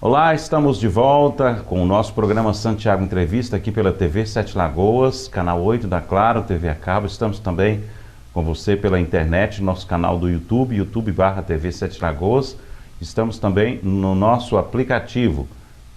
Olá, estamos de volta com o nosso programa Santiago Entrevista aqui pela TV Sete Lagoas, canal 8 da Claro, TV a cabo. Estamos também com você pela internet, nosso canal do YouTube, youtube.com/TV Sete Lagoas. Estamos também no nosso aplicativo.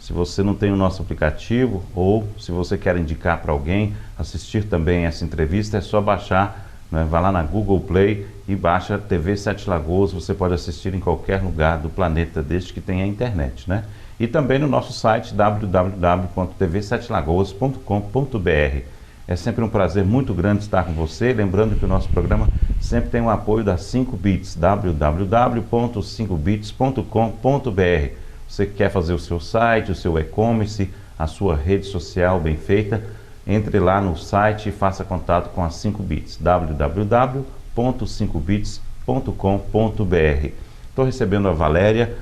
Se você não tem o nosso aplicativo ou se você quer indicar para alguém assistir também essa entrevista, é só baixar, né? Vai lá na Google Play e baixa TV Sete Lagoas. Você pode assistir em qualquer lugar do planeta desde que tenha internet, né? E também no nosso site www.tvsetelagoas.com.br. É sempre um prazer muito grande estar com você, lembrando que o nosso programa sempre tem o apoio da 5bits, www.5bits.com.br. Você que quer fazer o seu site, o seu e-commerce, a sua rede social bem feita, entre lá no site e faça contato com a 5bits, www.5bits.com.br. Estou recebendo a Valéria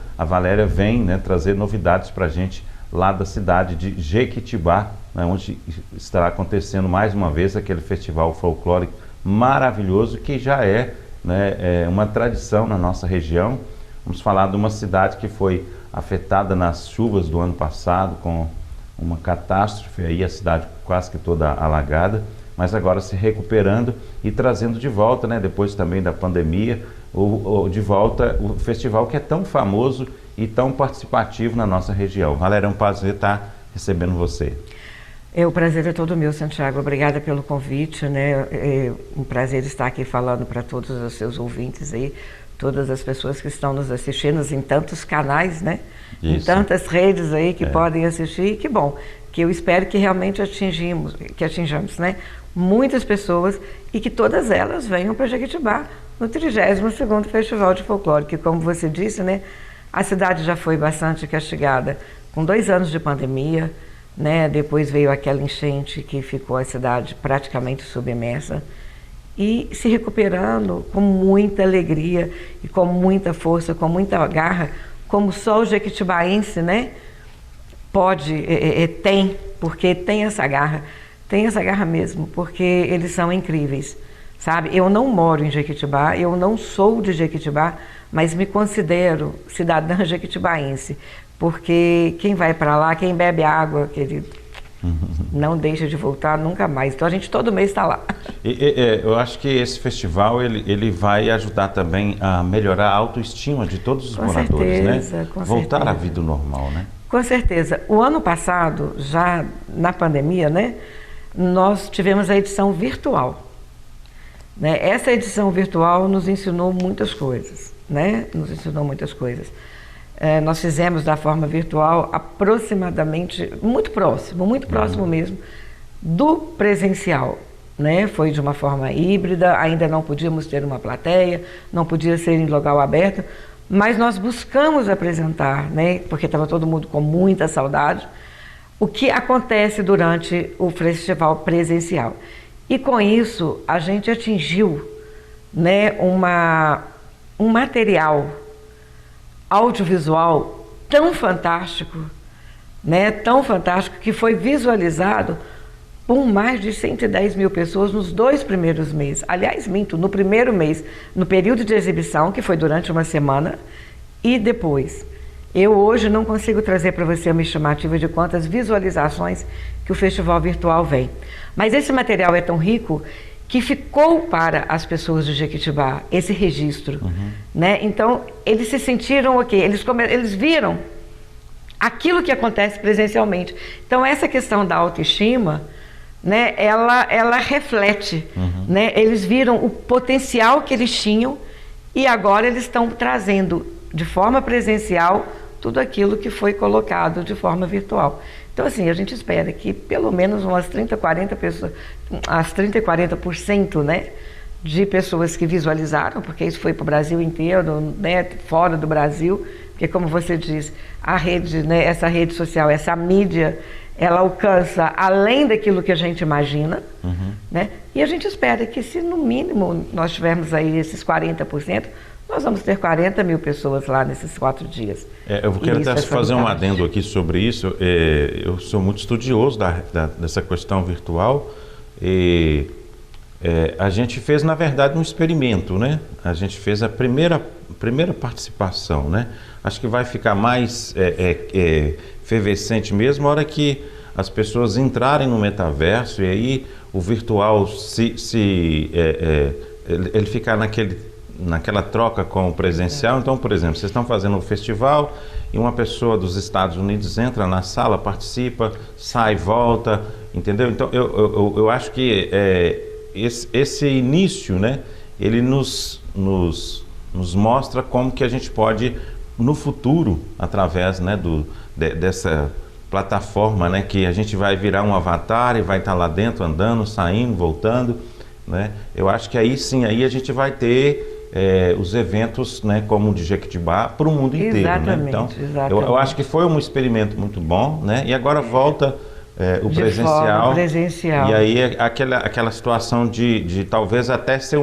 vem, né, trazer novidades para a gente lá da cidade de Jequitibá, né, onde estará acontecendo mais uma vez aquele festival folclórico maravilhoso que já é, né, uma tradição na nossa região. Vamos falar de uma cidade que foi afetada nas chuvas do ano passado com uma catástrofe, aí a cidade quase que toda alagada, mas agora se recuperando e trazendo de volta, né, depois também da pandemia, de volta o festival que é tão famoso e tão participativo na nossa região. Valéria, é um prazer estar recebendo você. O prazer é todo meu, Santiago. Obrigada pelo convite, né? É um prazer estar aqui falando para todos os seus ouvintes aí, todas as pessoas que estão nos assistindo em tantos canais, né? Isso. Em tantas redes aí que podem assistir. Que bom, que eu espero que realmente atinjamos, né, muitas pessoas e que todas elas venham para Jequitibá no 32º Festival de Folclore, que, como você disse, né, a cidade já foi bastante castigada com 2 anos de pandemia, né? Depois veio aquela enchente que ficou a cidade praticamente submersa e se recuperando com muita alegria e com muita força, com muita garra, como só o jequitibaense, né, porque tem essa garra mesmo, porque eles são incríveis, sabe? Eu não moro em Jequitibá, eu não sou de Jequitibá, mas me considero cidadã jequitibaense, porque quem vai para lá, quem bebe água, querido, não deixa de voltar nunca mais. Então a gente todo mês está lá. Eu acho que esse festival ele vai ajudar também a melhorar a autoestima de todos os moradores, né? Voltar à vida normal, né? Com certeza. O ano passado, já na pandemia, né, nós tivemos a edição virtual, né? Essa edição virtual nos ensinou muitas coisas, né? Nós fizemos da forma virtual aproximadamente, muito próximo mesmo, do presencial, né? Foi de uma forma híbrida, ainda não podíamos ter uma plateia, não podia ser em local aberto, mas nós buscamos apresentar, né? Porque estava todo mundo com muita saudade, o que acontece durante o festival presencial. E com isso a gente atingiu, né, um material audiovisual tão fantástico, né, tão fantástico, que foi visualizado por mais de 110 mil pessoas nos 2 primeiros meses. Aliás, minto, no primeiro mês, no período de exibição, que foi durante uma semana, e depois. Eu hoje não consigo trazer para você uma estimativa de quantas visualizações que o festival virtual vem. Mas esse material é tão rico que ficou para as pessoas de Jequitibá esse registro, né? Então, eles se sentiram eles viram aquilo que acontece presencialmente. Então, essa questão da autoestima, né, ela reflete, né? Eles viram o potencial que eles tinham e agora eles estão trazendo de forma presencial tudo aquilo que foi colocado de forma virtual. Então, assim, a gente espera que pelo menos umas 30, 40 pessoas, as 30 e 40%, né, de pessoas que visualizaram, porque isso foi para o Brasil inteiro, né, fora do Brasil, porque, como você diz, a rede, né, essa rede social, essa mídia, ela alcança além daquilo que a gente imagina, né? E a gente espera que, se no mínimo nós tivermos aí esses 40%, nós vamos ter 40 mil pessoas lá nesses 4 dias. Eu quero até fazer um adendo aqui sobre isso. Eu sou muito estudioso dessa questão virtual. A gente fez, na verdade, um experimento, né? A gente fez a primeira participação, né? Acho que vai ficar mais efervescente mesmo na hora que as pessoas entrarem no metaverso e aí o virtual ele ficar naquela troca com o presencial. Então, por exemplo, vocês estão fazendo um festival e uma pessoa dos Estados Unidos entra na sala, participa, sai, volta, entendeu? Então, eu acho que esse início, né, ele nos mostra como que a gente pode, no futuro, através, né, dessa plataforma, né, que a gente vai virar um avatar e vai estar lá dentro andando, saindo, voltando, né? Eu acho que aí sim, aí a gente vai ter os eventos, né, como o de Jequitibá para o mundo inteiro. Exatamente, né? Então, exatamente. eu acho que foi um experimento muito bom, né? E agora volta o presencial. Presencial. E aí aquela situação de talvez até ser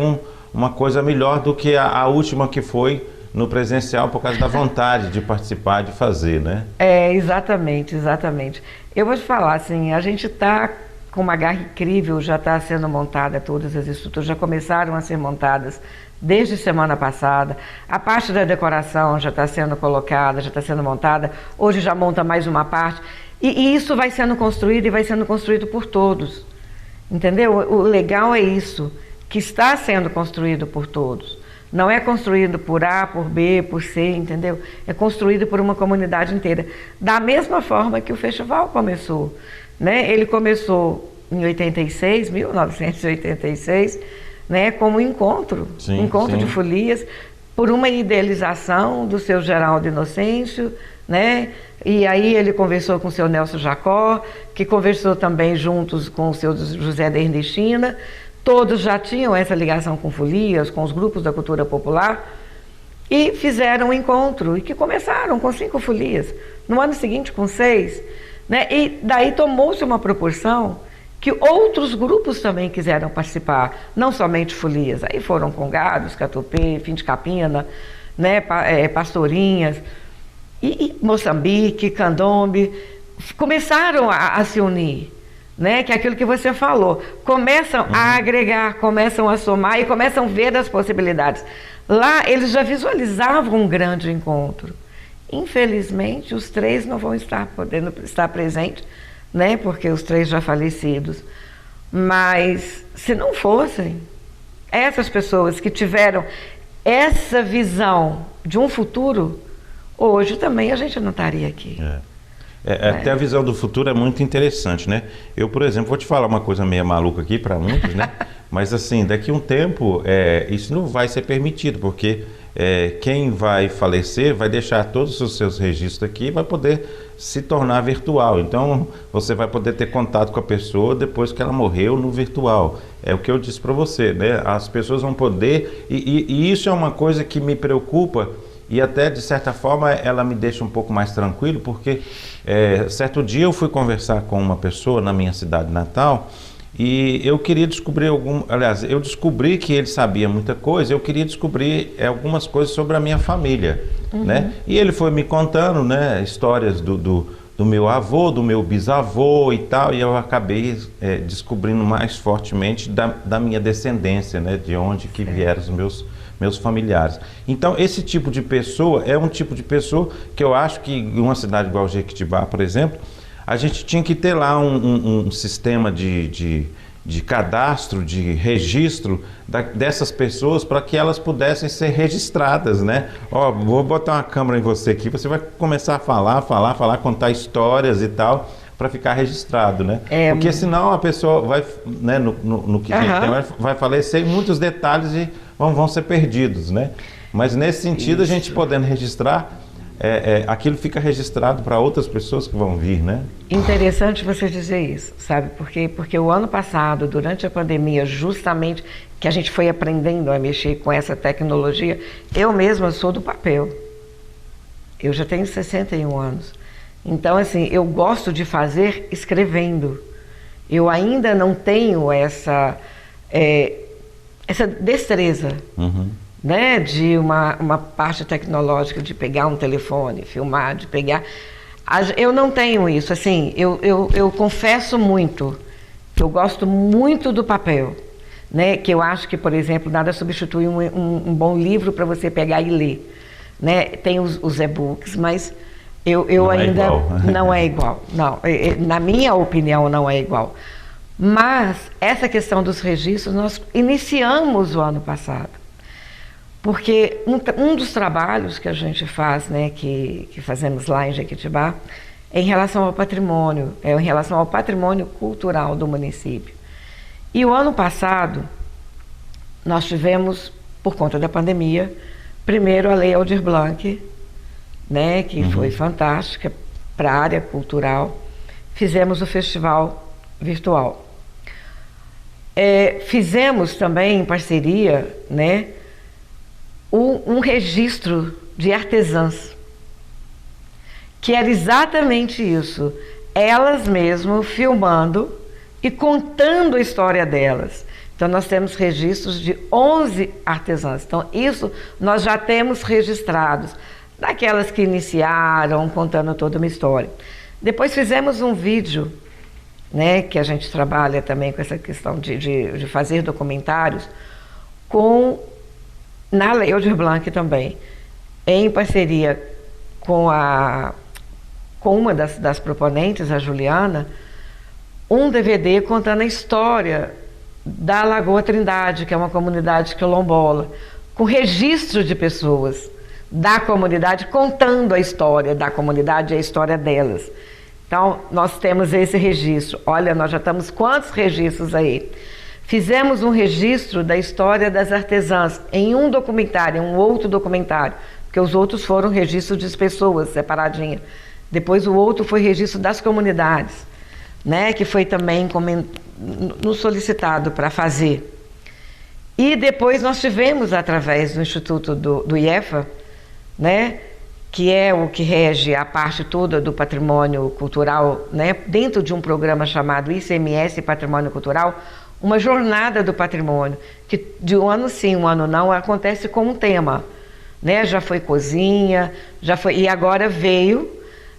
uma coisa melhor do que a última que foi no presencial por causa da vontade de participar, de fazer, né? Exatamente, exatamente. Eu vou te falar, assim, a gente está com uma garra incrível, já está sendo montada, todas as estruturas já começaram a ser montadas desde semana passada. A parte da decoração já está sendo colocada, já está sendo montada. Hoje já monta mais uma parte. E isso vai sendo construído e vai sendo construído por todos. Entendeu? O legal é isso, que está sendo construído por todos. Não é construído por A, por B, por C, entendeu? É construído por uma comunidade inteira. Da mesma forma que o festival começou, né? Ele começou em 1986, né? Como encontro Sim. de folias, por uma idealização do seu Geraldo Inocêncio, né? E aí ele conversou com o seu Nelson Jacó, que conversou também juntos com o seu José da Ernestina. Todos já tinham essa ligação com folias, com os grupos da cultura popular, e fizeram um encontro, e que começaram com 5 folias, no ano seguinte com 6, né? E daí tomou-se uma proporção que outros grupos também quiseram participar, não somente folias, aí foram congados, catupê, fim de capina, né? Pastorinhas, e Moçambique, Candombe, começaram a se unir. Né? Que é aquilo que você falou, começam a agregar, começam a somar e começam a ver as possibilidades. Lá eles já visualizavam um grande encontro. Infelizmente os 3 não vão estar podendo estar presentes, né? Porque os 3 já falecidos. Mas se não fossem essas pessoas que tiveram essa visão de um futuro, hoje também a gente não estaria aqui. Até a visão do futuro é muito interessante, né? Eu, por exemplo, vou te falar uma coisa meio maluca aqui para muitos, né? Mas assim, daqui a um tempo, isso não vai ser permitido, porque quem vai falecer vai deixar todos os seus registros aqui e vai poder se tornar virtual. Então, você vai poder ter contato com a pessoa depois que ela morreu no virtual. É o que eu disse para você, né? As pessoas vão poder... E isso é uma coisa que me preocupa. E até, de certa forma, ela me deixa um pouco mais tranquilo, porque certo dia eu fui conversar com uma pessoa na minha cidade natal e eu queria descobrir eu descobri que ele sabia muita coisa, eu queria descobrir algumas coisas sobre a minha família, né? E ele foi me contando, né, histórias do meu avô, do meu bisavô e tal, e eu acabei descobrindo mais fortemente da minha descendência, né, de onde que vieram os meus familiares. Então, esse tipo de pessoa é um tipo de pessoa que eu acho que em uma cidade igual Jequitibá, por exemplo, a gente tinha que ter lá um sistema de cadastro, de registro dessas pessoas para que elas pudessem ser registradas, né? Vou botar uma câmera em você aqui, você vai começar a falar, contar histórias e tal, para ficar registrado, né? Porque senão a pessoa vai, né, no que a gente tem, vai falecer e muitos detalhes vão ser perdidos, né? Mas nesse sentido, a gente podendo registrar, aquilo fica registrado para outras pessoas que vão vir, né? Interessante você dizer isso, sabe? Porque o ano passado, durante a pandemia, justamente que a gente foi aprendendo a mexer com essa tecnologia, eu mesma sou do papel. Eu já tenho 61 anos. Então, assim, eu gosto de fazer escrevendo. Eu ainda não tenho essa destreza, né, de uma parte tecnológica, de pegar um telefone, filmar, de pegar... Eu não tenho isso, assim, eu confesso muito que eu gosto muito do papel. né? Que eu acho que, por exemplo, nada substitui um bom livro para você pegar e ler, né? Tem os e-books, mas eu não ainda é igual. Não é igual, não. Na minha opinião, não é igual. Mas essa questão dos registros nós iniciamos o ano passado, porque um dos trabalhos que a gente faz, né, que fazemos lá em Jequitibá, é em relação ao patrimônio, é em relação ao patrimônio cultural do município. E o ano passado nós tivemos, por conta da pandemia, primeiro a Lei Aldir Blanc, né, que foi fantástica para a área cultural. Fizemos o festival virtual. Fizemos também em parceria, né, um registro de artesãs, que era exatamente isso, elas mesmas filmando e contando a história delas. Então nós temos registros de 11 artesãs, então isso nós já temos registrados, daquelas que iniciaram, contando toda uma história. Depois fizemos um vídeo, né, que a gente trabalha também com essa questão de fazer documentários, na Lei Aldir Blanc também, em parceria com uma das proponentes, a Juliana, um DVD contando a história da Lagoa Trindade, que é uma comunidade quilombola, com registro de pessoas da comunidade, contando a história da comunidade e a história delas. Então, nós temos esse registro. Olha, nós já estamos quantos registros aí? Fizemos um registro da história das artesãs em um documentário, um outro documentário, porque os outros foram registro de pessoas separadinhas. Depois o outro foi registro das comunidades, né, que foi também nos solicitado para fazer. E depois nós tivemos, através do Instituto do IEFA, né, que é o que rege a parte toda do patrimônio cultural, né, dentro de um programa chamado ICMS Patrimônio Cultural, uma jornada do patrimônio, que de um ano sim, um ano não, acontece com um tema, né? Já foi cozinha, e agora veio,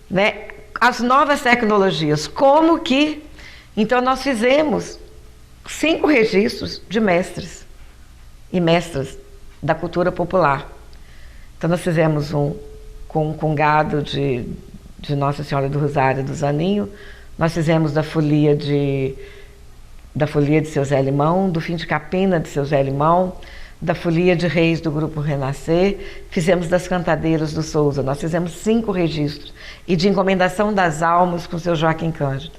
né, as novas tecnologias. Como que... Então nós fizemos 5 registros de mestres e mestras da cultura popular. Então nós fizemos um com gado de Nossa Senhora do Rosário do Zaninho, nós fizemos da folia de Seu Zé Limão, do Fim de Capina de Seu Zé Limão, da folia de Reis do Grupo Renascer, fizemos das Cantadeiras do Souza. Nós fizemos 5 registros, e de Encomendação das Almas com o seu Joaquim Cândido,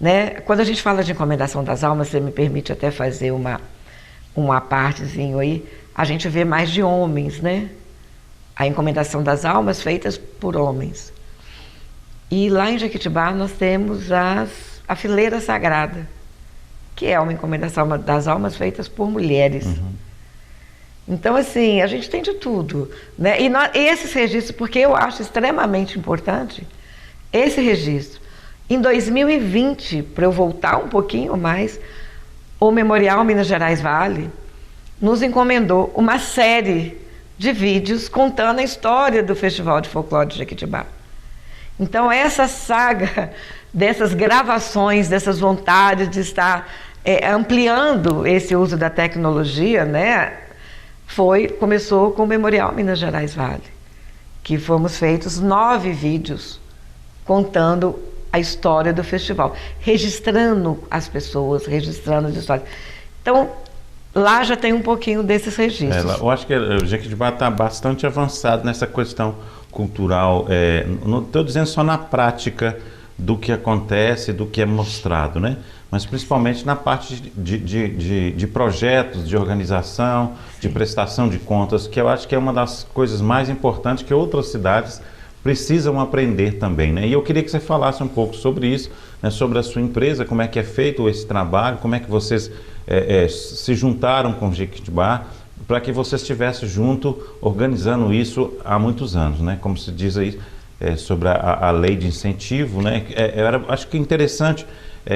né? Quando a gente fala de Encomendação das Almas, você me permite até fazer uma partezinho aí, a gente vê mais de homens, né? A Encomendação das Almas feitas por homens. E lá em Jequitibá nós temos a Fileira Sagrada, que é uma Encomendação das Almas feitas por mulheres. Então, assim, a gente tem de tudo, né? E esses registros, porque eu acho extremamente importante esse registro. Em 2020, para eu voltar um pouquinho mais, o Memorial Minas Gerais Vale nos encomendou uma série de vídeos contando a história do Festival de Folclore de Jequitibá. Então, essa saga dessas gravações, dessas vontades de estar ampliando esse uso da tecnologia, né, começou com o Memorial Minas Gerais Vale, que fomos feitos 9 vídeos contando a história do festival, registrando as pessoas, registrando as histórias. Então, lá já tem um pouquinho desses registros. Eu acho que o Jequitibá está bastante avançado nessa questão cultural, não estou dizendo só na prática do que acontece, do que é mostrado, né? Mas principalmente na parte de projetos, de organização, de prestação de contas, que eu acho que é uma das coisas mais importantes que outras cidades precisam aprender também, né? E eu queria que você falasse um pouco sobre isso, né? Sobre a sua empresa, como é que é feito esse trabalho, como é que vocês se juntaram com o Jequitibá, para que você estivesse junto, organizando isso há muitos anos, né? Como se diz aí, sobre a lei de incentivo, né? Acho que é interessante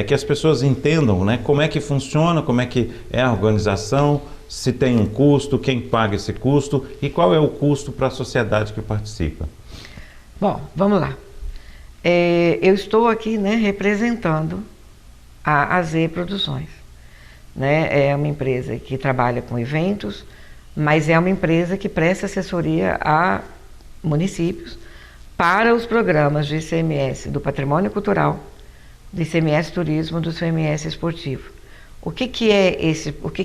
que as pessoas entendam, né, como é que funciona, como é que é a organização, se tem um custo, quem paga esse custo e qual é o custo para a sociedade que participa. Bom, vamos lá. Eu estou aqui, né, representando a AZ Produções. né? É uma empresa que trabalha com eventos, mas é uma empresa que presta assessoria a municípios para os programas de ICMS do patrimônio cultural, do ICMS turismo, do ICMS esportivo. O que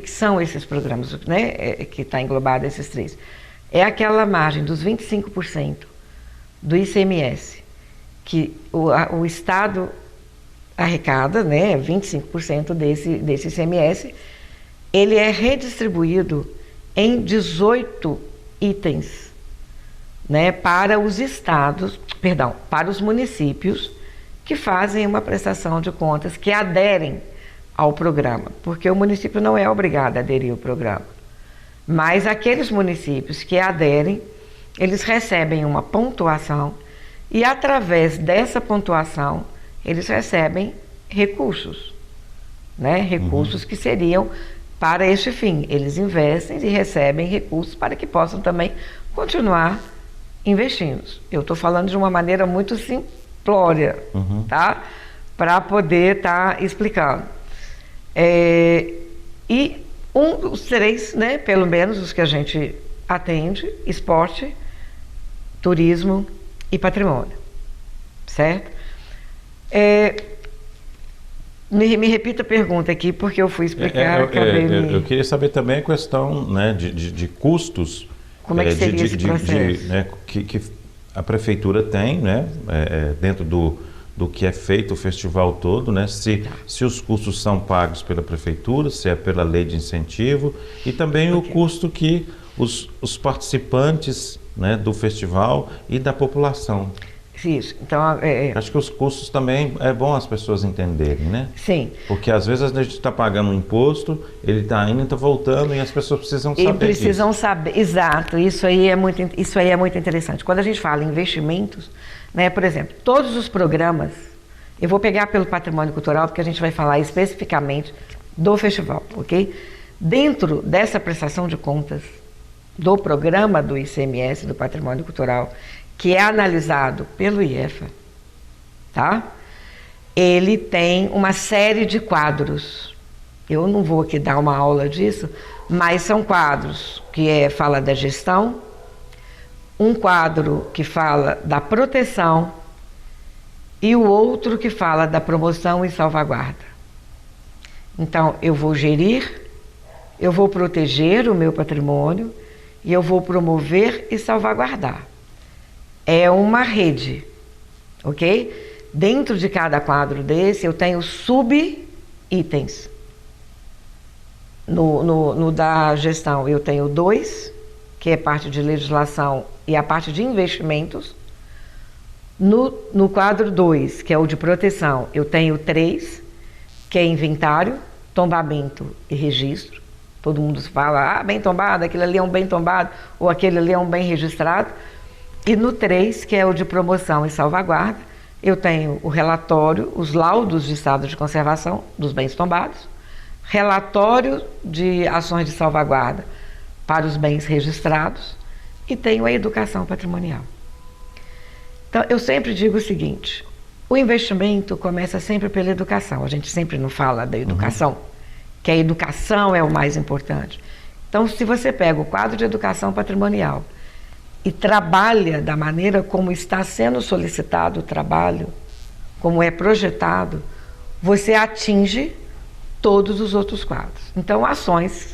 são esses programas, né? Que está englobado esses três? É aquela margem dos 25% do ICMS que o Estado arrecada, né? 25% desse ICMS, ele é redistribuído em 18 itens, né? Para os estados, perdão, para os municípios que fazem uma prestação de contas, que aderem ao programa, porque o município não é obrigado a aderir ao programa. Mas aqueles municípios que aderem, eles recebem uma pontuação e, através dessa pontuação, eles recebem recursos, né? Recursos que seriam para este fim. Eles investem e recebem recursos para que possam também continuar investindo. Eu estou falando de uma maneira muito simplória, tá? Para poder estar explicando. E os três, né, pelo menos os que a gente atende: esporte, turismo e patrimônio, certo? Me repita a pergunta aqui, porque eu fui explicar. Eu queria saber também a questão, né, de custos. Como é que seria esse processo? Né, que a prefeitura tem, né, dentro do que é feito o festival todo, né? Se os custos são pagos pela prefeitura, se é pela lei de incentivo, e também o custo que os participantes, né, do festival e da população. Isso. Então, acho que os custos também é bom as pessoas entenderem, né? Sim. Porque às vezes a gente está pagando um imposto, ele está indo e está voltando, e as pessoas precisam saber. E precisam saber, exato. Isso aí é muito interessante. Quando a gente fala em investimentos, né, por exemplo, todos os programas, eu vou pegar pelo patrimônio cultural, porque a gente vai falar especificamente do festival, ok? Dentro dessa prestação de contas do programa do ICMS, do patrimônio cultural, que é analisado pelo IEFA, tá? Ele tem uma série de quadros. Eu não vou aqui dar uma aula disso, mas são quadros que fala da gestão, um quadro que fala da proteção e o outro que fala da promoção e salvaguarda. Então, eu vou gerir, eu vou proteger o meu patrimônio e eu vou promover e salvaguardar. É uma rede, ok? Dentro de cada quadro desse, eu tenho sub-itens. No da gestão, eu tenho 2, que é parte de legislação e a parte de investimentos. No quadro 2, que é o de proteção, eu tenho 3, que é inventário, tombamento e registro. Todo mundo fala, bem tombado, aquele ali é um bem tombado, ou aquele ali é um bem registrado. E no 3, que é o de promoção e salvaguarda, eu tenho o relatório, os laudos de estado de conservação dos bens tombados, relatório de ações de salvaguarda para os bens registrados e tenho a educação patrimonial. Então, eu sempre digo o seguinte: o investimento começa sempre pela educação. A gente sempre não fala da educação, que a educação é o mais importante. Então, se você pega o quadro de educação patrimonial e trabalha da maneira como está sendo solicitado o trabalho, como é projetado, você atinge todos os outros quadros. Então, ações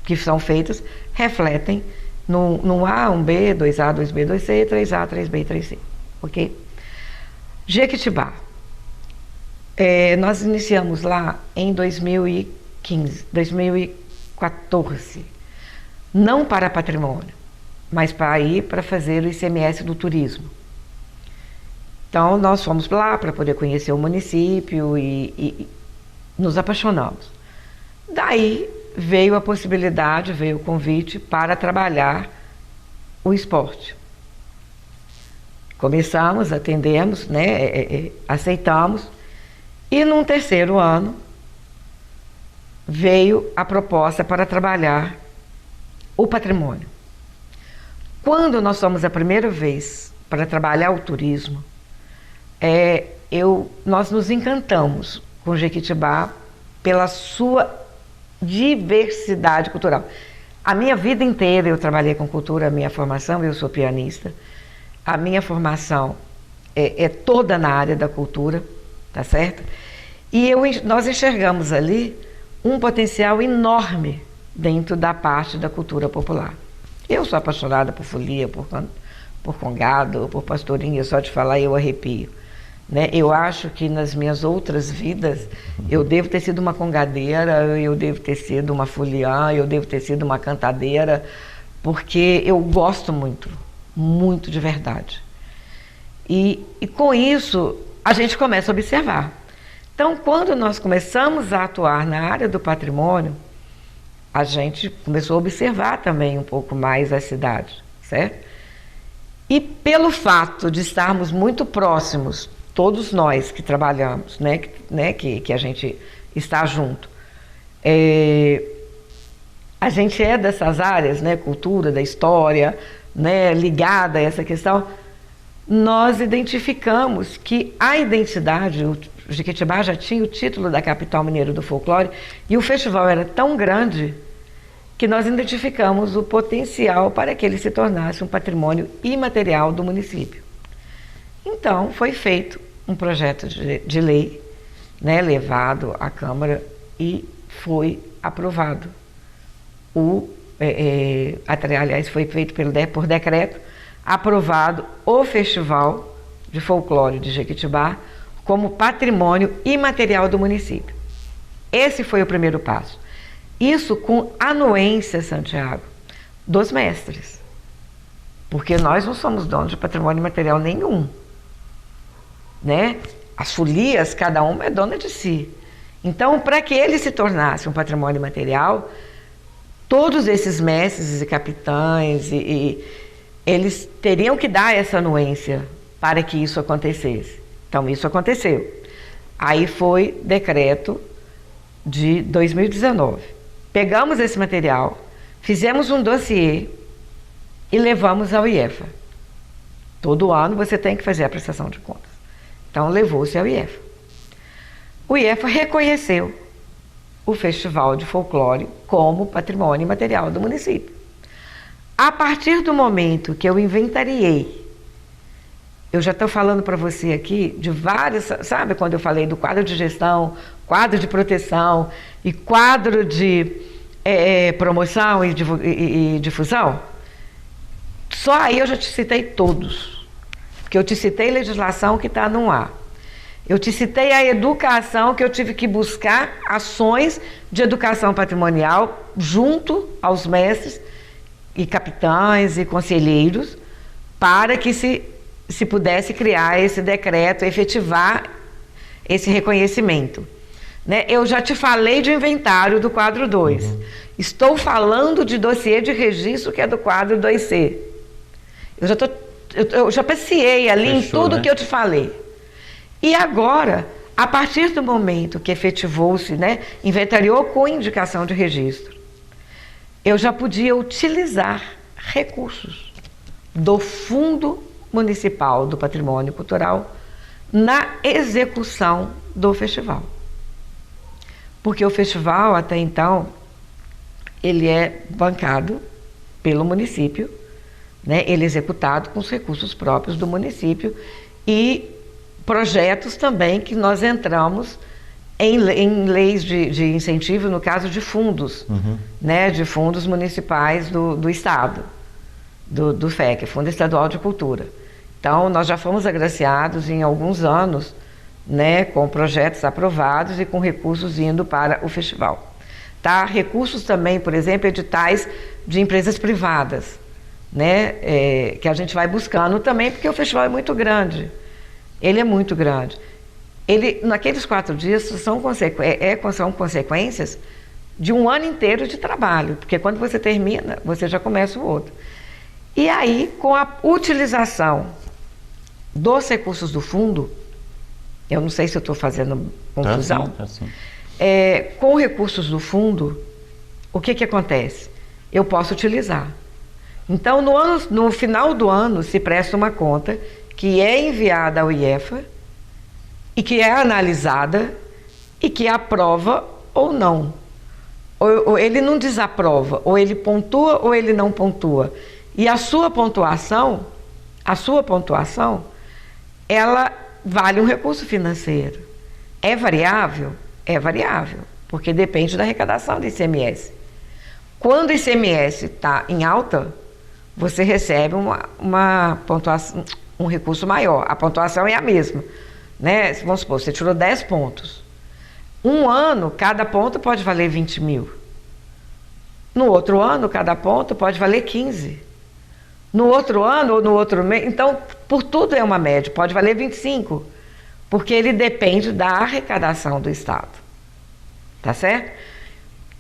que são feitas refletem no A, 1B, 2A, 2B, 2C, 3A, 3B e 3C. Ok? Jequitibá. Nós iniciamos lá em 2014. Não para patrimônio, mas para fazer o ICMS do turismo. Então, nós fomos lá para poder conhecer o município e nos apaixonamos. Daí veio a possibilidade, veio o convite para trabalhar o esporte. Começamos, atendemos, né, aceitamos, e num terceiro ano veio a proposta para trabalhar o patrimônio. Quando nós fomos a primeira vez para trabalhar o turismo, nós nos encantamos com Jequitibá pela sua diversidade cultural. A minha vida inteira eu trabalhei com cultura, a minha formação, eu sou pianista, a minha formação é toda na área da cultura, tá certo? E nós enxergamos ali um potencial enorme dentro da parte da cultura popular. Eu sou apaixonada por folia, por congado, por pastorinha, só de falar eu arrepio. Né? Eu acho que nas minhas outras vidas eu devo ter sido uma congadeira, eu devo ter sido uma foliã, eu devo ter sido uma cantadeira, porque eu gosto muito, muito de verdade. E com isso a gente começa a observar. Então, quando nós começamos a atuar na área do patrimônio, a gente começou a observar também um pouco mais a cidade, certo? E pelo fato de estarmos muito próximos, todos nós que trabalhamos, que a gente está junto, a gente é dessas áreas, né, cultura, da história, né, ligada a essa questão, nós identificamos que a identidade, o Jequitibá já tinha o título da capital mineira do folclore e o festival era tão grande que nós identificamos o potencial para que ele se tornasse um patrimônio imaterial do município. Então, foi feito um projeto de lei, né, levado à Câmara e foi aprovado. Aliás, foi feito por decreto, aprovado o Festival de Folclore de Jequitibá como patrimônio imaterial do município. Esse foi o primeiro passo. Isso com anuência, Santiago, dos mestres. Porque nós não somos donos de patrimônio imaterial nenhum. Né? As folias, cada uma é dona de si. Então, para que ele se tornasse um patrimônio imaterial, todos esses mestres e capitães, eles teriam que dar essa anuência para que isso acontecesse. Então, isso aconteceu. Aí foi decreto de 2019. Pegamos esse material, fizemos um dossiê e levamos ao IEFA. Todo ano você tem que fazer a prestação de contas. Então, levou-se ao IEFA. O IEFA reconheceu o Festival de Folclore como patrimônio imaterial do município. A partir do momento que eu inventariei, eu já estou falando para você aqui de vários, sabe quando eu falei do quadro de gestão, quadro de proteção e quadro de promoção e difusão? Só aí eu já te citei todos. Porque eu te citei legislação que está no ar. Eu te citei a educação, que eu tive que buscar ações de educação patrimonial junto aos mestres e capitães e conselheiros para que se pudesse criar esse decreto, efetivar esse reconhecimento. Né? Eu já te falei de inventário do quadro 2. Estou falando de dossiê de registro, que é do quadro 2C. Eu já passeei ali em tudo, né, que eu te falei. E agora, a partir do momento que efetivou-se, né, inventariou com indicação de registro, eu já podia utilizar recursos do Fundo Municipal do Patrimônio Cultural na execução do festival. Porque o festival, até então, ele é bancado pelo município, né? Ele é executado com os recursos próprios do município e projetos também que nós entramos em leis de incentivo, no caso de fundos, né? De fundos municipais do Estado, do FEC, Fundo Estadual de Cultura. Então, nós já fomos agraciados em alguns anos, né, com projetos aprovados e com recursos indo para o festival. Tá? Recursos também, por exemplo, editais de empresas privadas, né, que a gente vai buscando também, porque o festival é muito grande. Ele é muito grande. Naqueles 4 dias, são consequências de um ano inteiro de trabalho, porque quando você termina, você já começa o outro. E aí, com a utilização dos recursos do fundo, eu não sei se eu estou fazendo confusão, tá sim. Com recursos do fundo, o que acontece? Eu posso utilizar. Então, no final do ano, se presta uma conta que é enviada ao IEFA e que é analisada e que aprova ou não. ou ele não desaprova, ou ele pontua ou ele não pontua. E a sua pontuação, ela vale um recurso financeiro. É variável? É variável, porque depende da arrecadação do ICMS. Quando o ICMS está em alta, você recebe uma pontuação, um recurso maior. A pontuação é a mesma, né? Vamos supor, você tirou 10 pontos. Um ano, cada ponto pode valer 20 mil. No outro ano, cada ponto pode valer 15. No outro ano ou no outro mês, então, por tudo é uma média, pode valer 25, porque ele depende da arrecadação do Estado. Tá certo?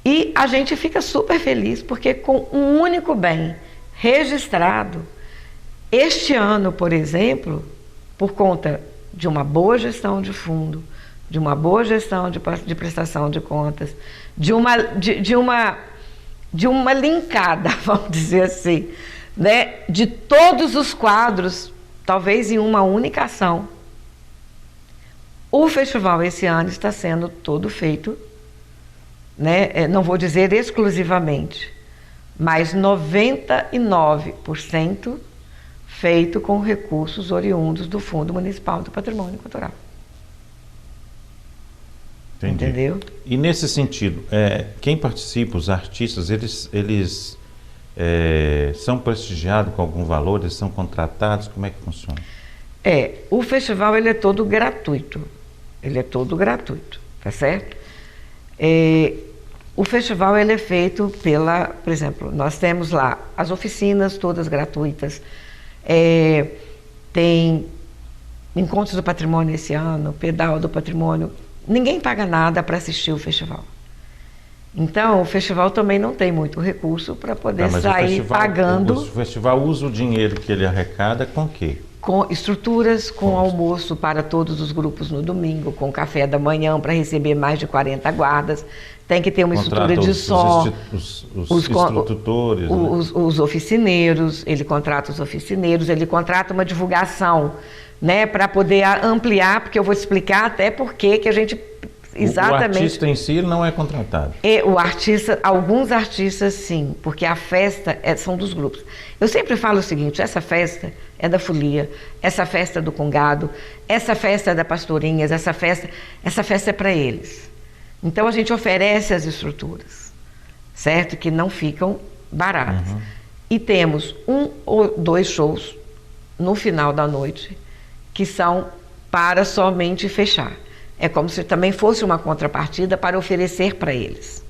E a gente fica super feliz, porque com um único bem registrado, este ano, por exemplo, por conta de uma boa gestão de fundo, de uma boa gestão de prestação de contas, de uma linkada, vamos dizer assim, né, de todos os quadros, talvez em uma única ação. O festival esse ano está sendo todo feito, né, não vou dizer exclusivamente, mas 99% feito com recursos oriundos do Fundo Municipal do Patrimônio Cultural. Entendi. Entendeu? E nesse sentido, quem participa, os artistas, eles são prestigiados com algum valor, eles são contratados, como é que funciona? O festival ele é todo gratuito. Ele é todo gratuito, tá certo? O festival ele é feito por exemplo, nós temos lá as oficinas todas gratuitas, tem encontros do patrimônio esse ano, pedal do patrimônio, ninguém paga nada para assistir o festival. Então, o festival também não tem muito recurso para poder sair pagando. O festival usa o dinheiro que ele arrecada com o quê? Com estruturas, com almoço para todos os grupos no domingo, com café da manhã para receber mais de 40 guardas. Tem que ter uma estrutura de som. Os instrutores, os oficineiros, ele contrata os oficineiros, ele contrata uma divulgação, né, para poder ampliar, porque eu vou te explicar até por que a gente... Exatamente. O artista em si não é contratado? O artista, alguns artistas sim, porque a festa são dos grupos. Eu sempre falo o seguinte, essa festa é da folia, essa festa é do congado, essa festa é da pastorinhas, essa festa é para eles. Então a gente oferece as estruturas, certo? Que não ficam baratas. Uhum. E temos 1 ou 2 shows no final da noite que são para somente fechar. É como se também fosse uma contrapartida para oferecer para eles.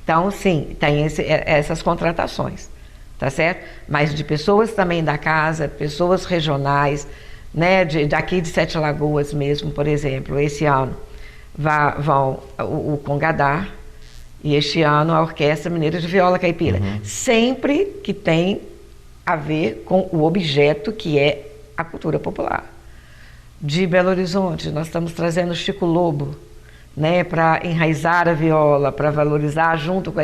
Então, sim, tem essas contratações, tá certo? Mas de pessoas também da casa, pessoas regionais, né? Daqui de Sete Lagoas mesmo, por exemplo, esse ano vão o Congadar e este ano a Orquestra Mineira de Viola Caipira. Uhum. Sempre que tem a ver com o objeto que é a cultura popular. De Belo Horizonte, nós estamos trazendo Chico Lobo, né, para enraizar a viola, para valorizar junto com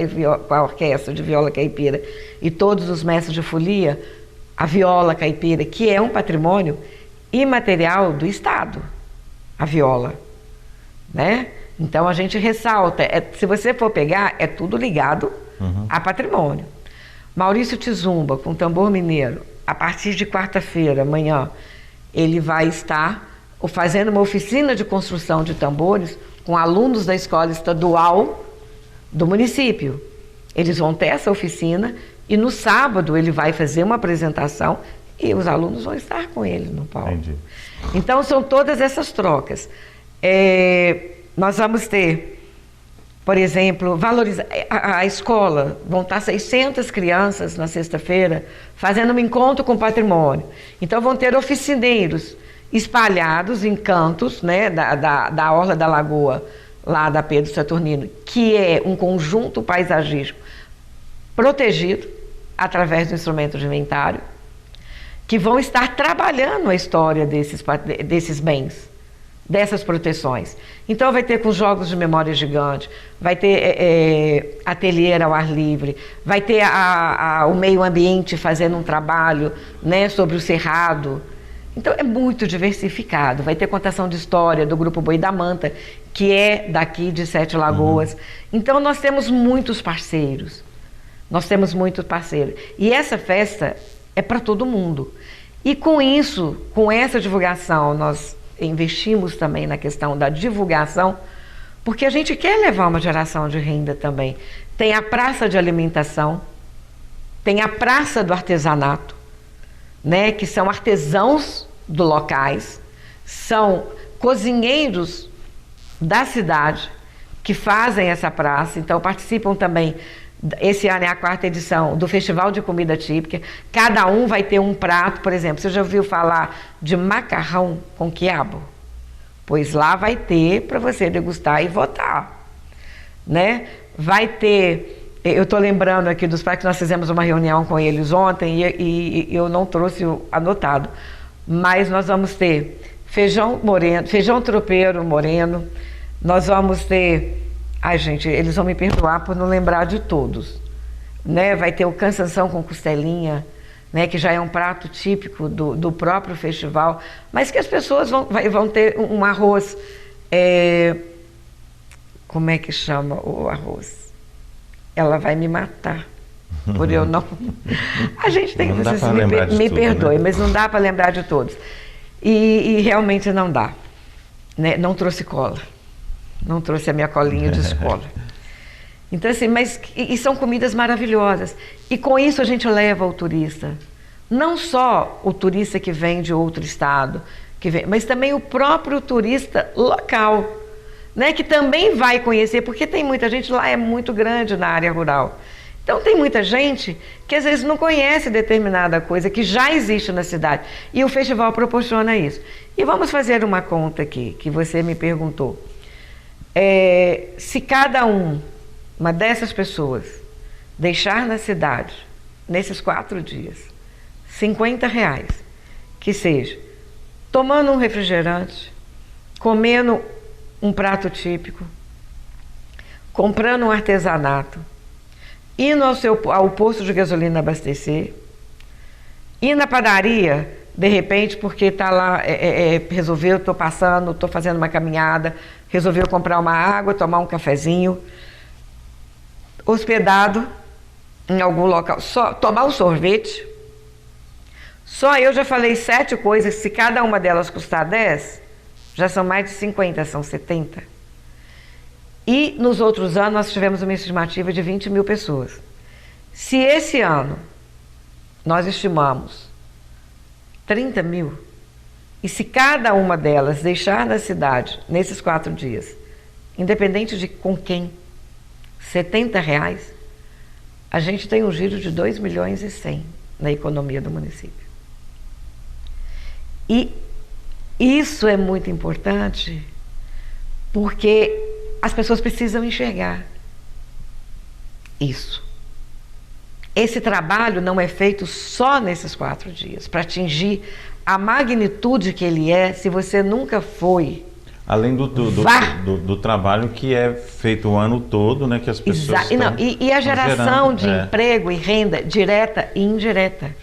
a orquestra de viola caipira e todos os mestres de folia, a viola caipira, que é um patrimônio imaterial do Estado, a viola, né? Então a gente ressalta, se você for pegar, é tudo ligado a patrimônio. Maurício Tizumba, com tambor mineiro, a partir de quarta-feira, amanhã, ele vai estar fazendo uma oficina de construção de tambores com alunos da escola estadual do município. Eles vão ter essa oficina e no sábado ele vai fazer uma apresentação e os alunos vão estar com ele no palco. Entendi. Então são todas essas trocas. Nós vamos ter, por exemplo, valorizar a escola, vão estar 600 crianças na sexta-feira fazendo um encontro com o patrimônio. Então vão ter oficineiros espalhados em cantos, né, da Orla da Lagoa, lá da Pedro Saturnino, que é um conjunto paisagístico protegido através do instrumento de inventário, que vão estar trabalhando a história desses bens, dessas proteções. Então vai ter com jogos de memória gigante, vai ter ateliê ao ar livre, vai ter o meio ambiente fazendo um trabalho, né, sobre o cerrado. Então é muito diversificado. Vai ter contação de história do Grupo Boi da Manta, que é daqui de Sete Lagoas. Então nós temos muitos parceiros. Nós temos muitos parceiros. E essa festa é para todo mundo. E com isso, com essa divulgação, nós investimos também na questão da divulgação, porque a gente quer levar uma geração de renda também. Tem a praça de alimentação, tem a praça do artesanato, né, que são artesãos do locais, são cozinheiros da cidade que fazem essa praça, então participam também. Esse ano é a 4ª edição do Festival de Comida Típica. Cada um vai ter um prato, por exemplo, você já ouviu falar de macarrão com quiabo? Pois lá vai ter para você degustar e votar, né? Vai ter, eu estou lembrando aqui dos pais que nós fizemos uma reunião com eles ontem e eu não trouxe o anotado, mas nós vamos ter feijão moreno, feijão tropeiro moreno, nós vamos ter... Ai, gente, eles vão me perdoar por não lembrar de todos, né? Vai ter o cansanção com costelinha, né? Que já é um prato típico do próprio festival, mas que as pessoas vão ter um arroz, como é que chama o arroz? Ela vai me matar, por eu não... A gente tem que... Vocês me perdoem, né? Mas não dá para lembrar de todos. E realmente não dá, né? Não trouxe cola. Não trouxe a minha colinha de escola. Então, assim, e são comidas maravilhosas. E com isso a gente leva o turista. Não só o turista que vem de outro estado, mas também o próprio turista local, né, que também vai conhecer, porque tem muita gente lá, é muito grande na área rural. Então tem muita gente que às vezes não conhece determinada coisa que já existe na cidade. E o festival proporciona isso. E vamos fazer uma conta aqui, que você me perguntou. Se cada uma dessas pessoas deixar na cidade, nesses 4 dias, R$50, que seja tomando um refrigerante, comendo um prato típico, comprando um artesanato, indo ao posto de gasolina abastecer, ir na padaria, de repente, porque está lá, resolveu, estou passando, estou fazendo uma caminhada, resolveu comprar uma água, tomar um cafezinho, hospedado em algum local, só tomar um sorvete. Só eu já falei 7 coisas, se cada uma delas custar 10, já são mais de 50, são 70. E nos outros anos nós tivemos uma estimativa de 20 mil pessoas. Se esse ano nós estimamos 30 mil, e se cada uma delas deixar na cidade, nesses 4 dias, independente de com quem, R$70, a gente tem um giro de 2,1 milhões na economia do município. E isso é muito importante, porque as pessoas precisam enxergar isso. Esse trabalho não é feito só nesses 4 dias, para atingir a magnitude que ele é, se você nunca foi. Além do trabalho que é feito o ano todo, né, que as pessoas e a geração de emprego e renda direta e indireta.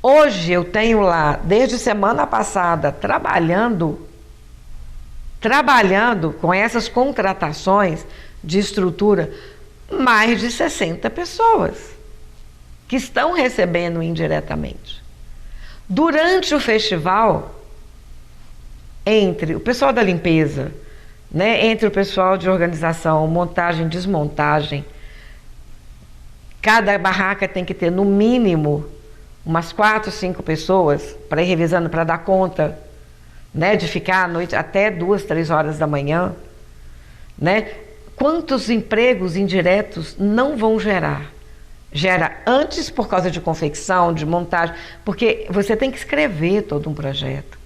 Hoje eu tenho lá, desde semana passada, trabalhando com essas contratações de estrutura, mais de 60 pessoas que estão recebendo indiretamente. Durante o festival, entre o pessoal da limpeza, né, entre o pessoal de organização, montagem, desmontagem, cada barraca tem que ter no mínimo umas 4, 5 pessoas para ir revisando, para dar conta, né, de ficar à noite até 2, 3 horas da manhã, né? Quantos empregos indiretos não vão gerar? Gera antes por causa de confecção, de montagem, porque você tem que escrever todo um projeto.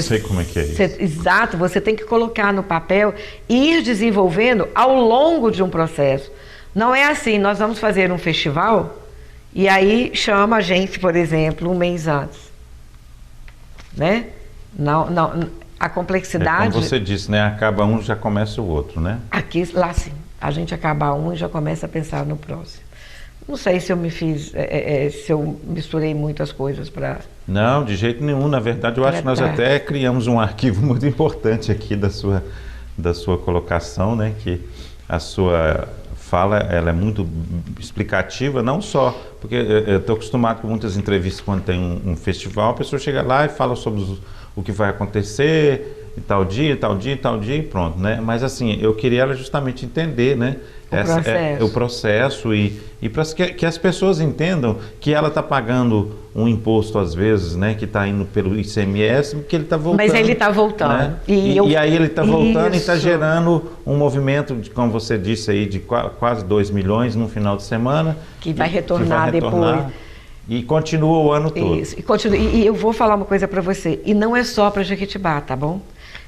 Sei como é que é isso. Exato, você tem que colocar no papel e ir desenvolvendo ao longo de um processo. Não é assim, nós vamos fazer um festival e aí chama a gente, por exemplo, um mês antes, né? Não, a complexidade... como você disse, né? Acaba um, já começa o outro, né? Lá sim, a gente acaba um e já começa a pensar no próximo. Não sei se eu me fiz, se eu misturei muitas coisas para... Não, de jeito nenhum. Na verdade, eu acho que nós até criamos um arquivo muito importante aqui da sua colocação, né? Que a sua fala, ela é muito explicativa, não só, porque eu estou acostumado com muitas entrevistas quando tem um festival, a pessoa chega lá e fala sobre o que vai acontecer, e tal dia, tal dia, tal dia, e pronto, né? Mas assim, eu queria ela justamente entender, né? O processo e para que as pessoas entendam que ela está pagando um imposto às vezes, né, que está indo pelo ICMS, que ele está voltando. Mas ele está voltando. Né? E aí ele está voltando e está gerando um movimento, como você disse aí, de quase 2 milhões no final de semana. Que vai retornar depois. E continua o ano todo. Isso, e eu vou falar uma coisa para você, e não é só para Jequitibá, tá bom?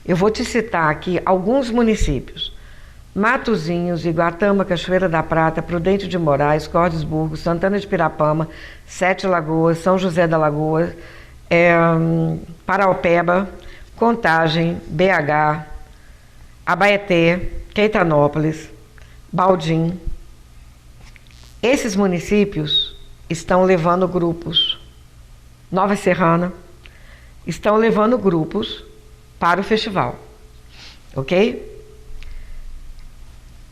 Eu vou te citar aqui alguns municípios. Matozinhos, Iguatama, Cachoeira da Prata, Prudente de Moraes, Cordesburgo, Santana de Pirapama, Sete Lagoas, São José da Lagoa, Paraupeba, Contagem, BH, Abaeté, Queitanópolis, Baldim. Esses municípios estão levando grupos, Nova Serrana, estão levando grupos para o festival, ok?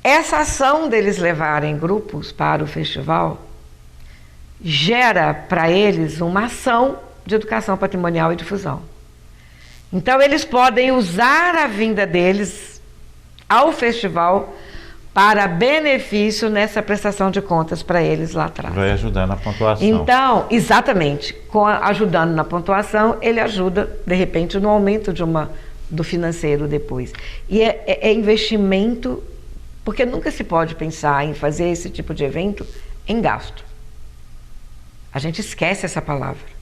Essa ação deles levarem grupos para o festival gera para eles uma ação de educação patrimonial e difusão. Então eles podem usar a vinda deles ao festival para benefício nessa prestação de contas para eles lá atrás. Vai ajudar na pontuação. Então, exatamente, ajudando na pontuação, ele ajuda, de repente, no aumento do financeiro depois. E é investimento, porque nunca se pode pensar em fazer esse tipo de evento em gasto. A gente esquece essa palavra.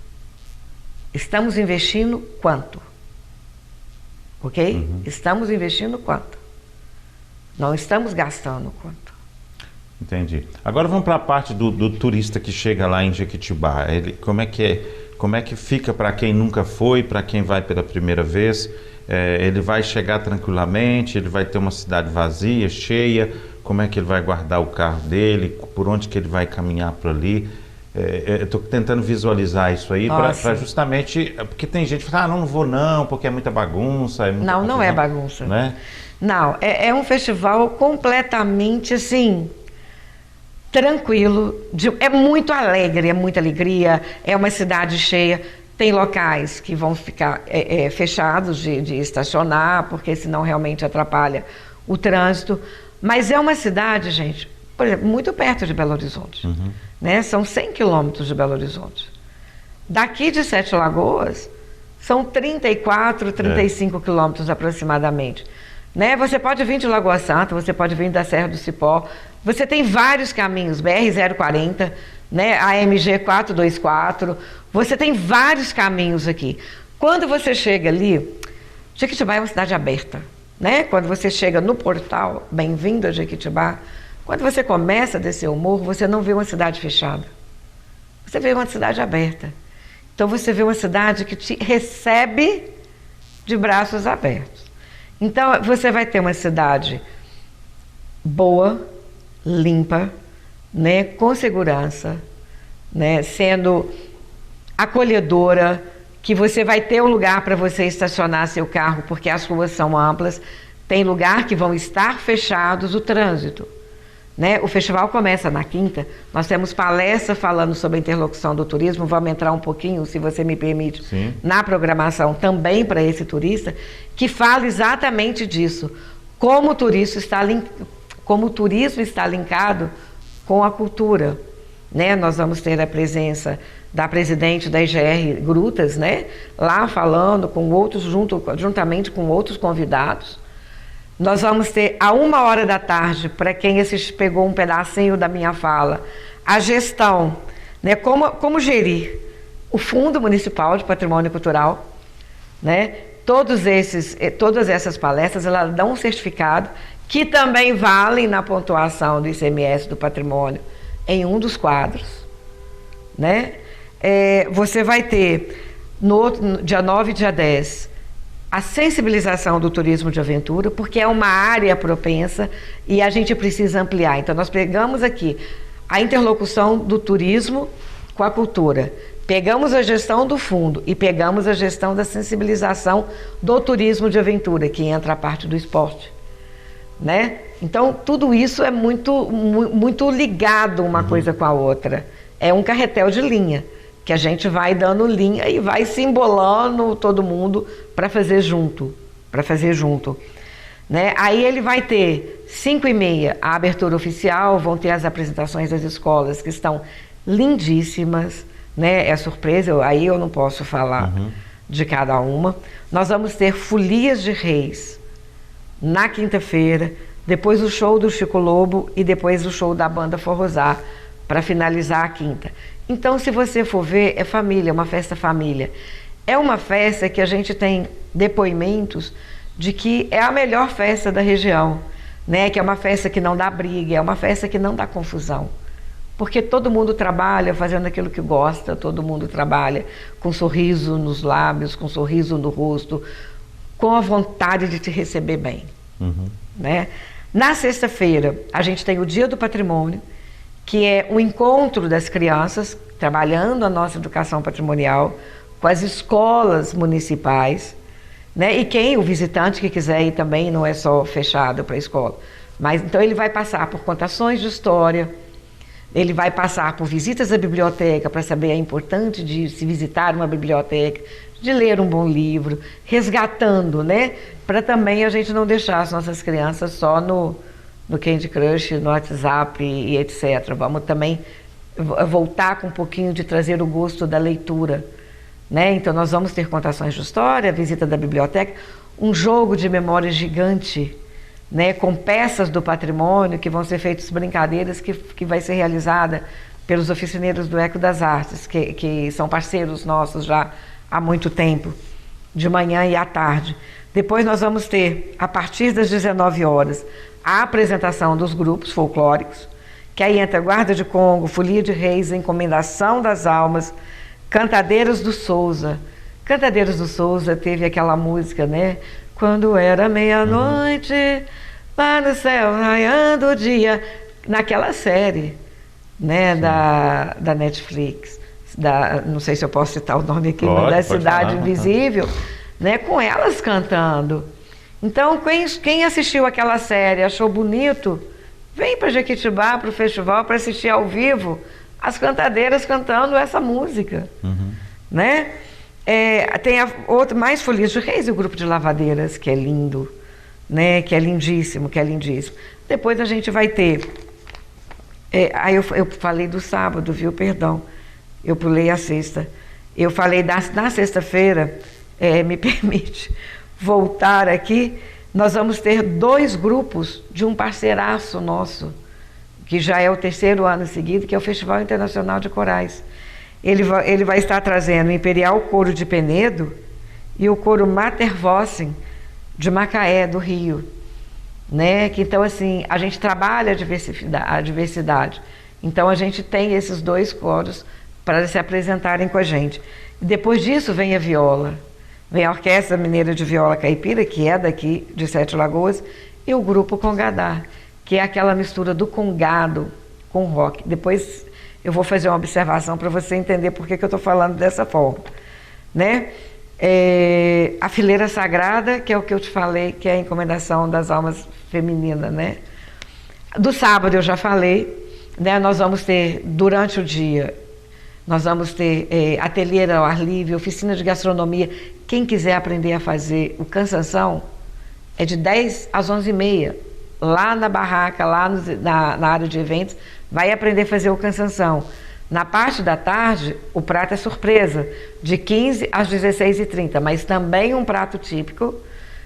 Estamos investindo quanto? Ok? Uhum. Estamos investindo quanto? Não estamos gastando quanto. Entendi. Agora vamos para a parte do turista que chega lá em Jequitibá. Como é que fica para quem nunca foi, para quem vai pela primeira vez? Ele vai chegar tranquilamente, ele vai ter uma cidade vazia, cheia, como é que ele vai guardar o carro dele, por onde que ele vai caminhar por ali? Eu estou tentando visualizar isso aí para justamente, porque tem gente que fala, não vou não, porque é muita bagunça. Não é bagunça. Né? Não, é um festival completamente assim, tranquilo, é muito alegre, é muita alegria, é uma cidade cheia. Tem locais que vão ficar fechados de estacionar, porque senão realmente atrapalha o trânsito. Mas é uma cidade, gente, por exemplo, muito perto de Belo Horizonte. Uhum. Né? São 100 quilômetros de Belo Horizonte. Daqui de Sete Lagoas, são 34, 35 quilômetros aproximadamente. Né? Você pode vir de Lagoa Santa, você pode vir da Serra do Cipó. Você tem vários caminhos, BR-040, né? AMG 424. Você tem vários caminhos aqui. Quando você chega ali, Jequitibá é uma cidade aberta. Né? Quando você chega no portal, bem-vindo a Jequitibá, quando você começa a descer o morro, você não vê uma cidade fechada. Você vê uma cidade aberta. Então você vê uma cidade que te recebe de braços abertos. Então você vai ter uma cidade boa, limpa, né, com segurança, né, sendo acolhedora, que você vai ter um lugar para você estacionar seu carro, porque as ruas são amplas, tem lugar que vão estar fechados o trânsito. Né? O festival começa na quinta, nós temos palestra falando sobre a interlocução do turismo, vamos entrar um pouquinho, se você me permite, sim, na programação também para esse turista, que fala exatamente disso, como o turismo está linkado com a cultura. Né? Nós vamos ter a presença da presidente da IGR Grutas, né? Lá falando com outros, juntamente com outros convidados. Nós vamos ter a 1h da tarde, para quem pegou um pedacinho da minha fala, a gestão, né? Como gerir o Fundo Municipal de Patrimônio Cultural. Né? Todas essas palestras, elas dão um certificado que também valem na pontuação do ICMS do patrimônio em um dos quadros. Né? Você vai ter, no dia 9 e dia 10, a sensibilização do turismo de aventura, porque é uma área propensa e a gente precisa ampliar. Então, nós pegamos aqui a interlocução do turismo com a cultura. Pegamos a gestão do fundo e pegamos a gestão da sensibilização do turismo de aventura, que entra a parte do esporte, né? Então, tudo isso é muito ligado uma coisa com a outra. É um carretel de linha, que a gente vai dando linha e vai se embolando todo mundo para fazer junto, né? Aí ele vai ter 5h30 a abertura oficial, vão ter as apresentações das escolas que estão lindíssimas, né? É surpresa, aí eu não posso falar de cada uma. Nós vamos ter folias de reis na quinta-feira, depois o show do Chico Lobo e depois o show da banda Forrozá para finalizar a quinta. Então, se você for ver, é família, é uma festa família. É uma festa que a gente tem depoimentos de que é a melhor festa da região, né? Que é uma festa que não dá briga, é uma festa que não dá confusão. Porque todo mundo trabalha fazendo aquilo que gosta, todo mundo trabalha com sorriso nos lábios, com sorriso no rosto, com a vontade de te receber bem, né? Na sexta-feira, a gente tem o Dia do Patrimônio, que é o encontro das crianças, trabalhando a nossa educação patrimonial com as escolas municipais, né? E o visitante que quiser ir também, não é só fechado para a escola. Mas então ele vai passar por contações de história, ele vai passar por visitas à biblioteca para saber a importância de se visitar uma biblioteca, de ler um bom livro, resgatando, né? Para também a gente não deixar as nossas crianças só no Candy Crush, no WhatsApp e etc. Vamos também voltar com um pouquinho de trazer o gosto da leitura, né? Então nós vamos ter contações de história, visita da biblioteca, um jogo de memória gigante, né? Com peças do patrimônio que vão ser feitas brincadeiras que vai ser realizada pelos oficineiros do Eco das Artes, que são parceiros nossos já há muito tempo, de manhã e à tarde. Depois nós vamos ter, a partir das 19 horas, a apresentação dos grupos folclóricos, que aí entra Guarda de Congo, Folia de Reis, Encomendação das Almas, Cantadeiras do Souza. Cantadeiras do Souza teve aquela música, né? Quando era meia-noite, lá no céu raiando o dia, naquela série, né? Da Netflix. Não sei se eu posso citar o nome aqui, mas da Cidade Invisível, né? Com elas cantando. Então, quem assistiu aquela série, achou bonito, vem para Jequitibá, para o festival, para assistir ao vivo as cantadeiras cantando essa música, né? Tem mais Folias de Reis e o grupo de lavadeiras, que é lindo, né? Que é lindíssimo, Depois a gente vai ter... aí eu falei do sábado, viu? Perdão, eu pulei a sexta. Eu falei na sexta-feira, me permite voltar aqui, nós vamos ter 2 grupos de um parceiraço nosso, que já é o 3º ano seguido, que é o Festival Internacional de Corais. Ele vai estar trazendo o Imperial Coro de Penedo e o Coro Mater Vossen de Macaé, do Rio, né? Que, então, assim, a gente trabalha a diversidade. Então, a gente tem esses 2 coros para se apresentarem com a gente. E depois disso vem a viola. Vem a Orquestra Mineira de Viola Caipira, que é daqui de Sete Lagoas, e o Grupo Congadá, que é aquela mistura do congado com rock. Depois eu vou fazer uma observação para você entender por que eu estou falando dessa forma, né? A Fileira Sagrada, que é o que eu te falei, que é a Encomendação das Almas Feminina, né? Do sábado eu já falei, né? Nós vamos ter, durante o dia, nós vamos ter ateliê ao ar livre, oficina de gastronomia. Quem quiser aprender a fazer o cansanção, é de 10 às 11h30, lá na barraca, lá na área de eventos, vai aprender a fazer o cansanção. Na parte da tarde, o prato é surpresa, de 15 às 16h30, mas também um prato típico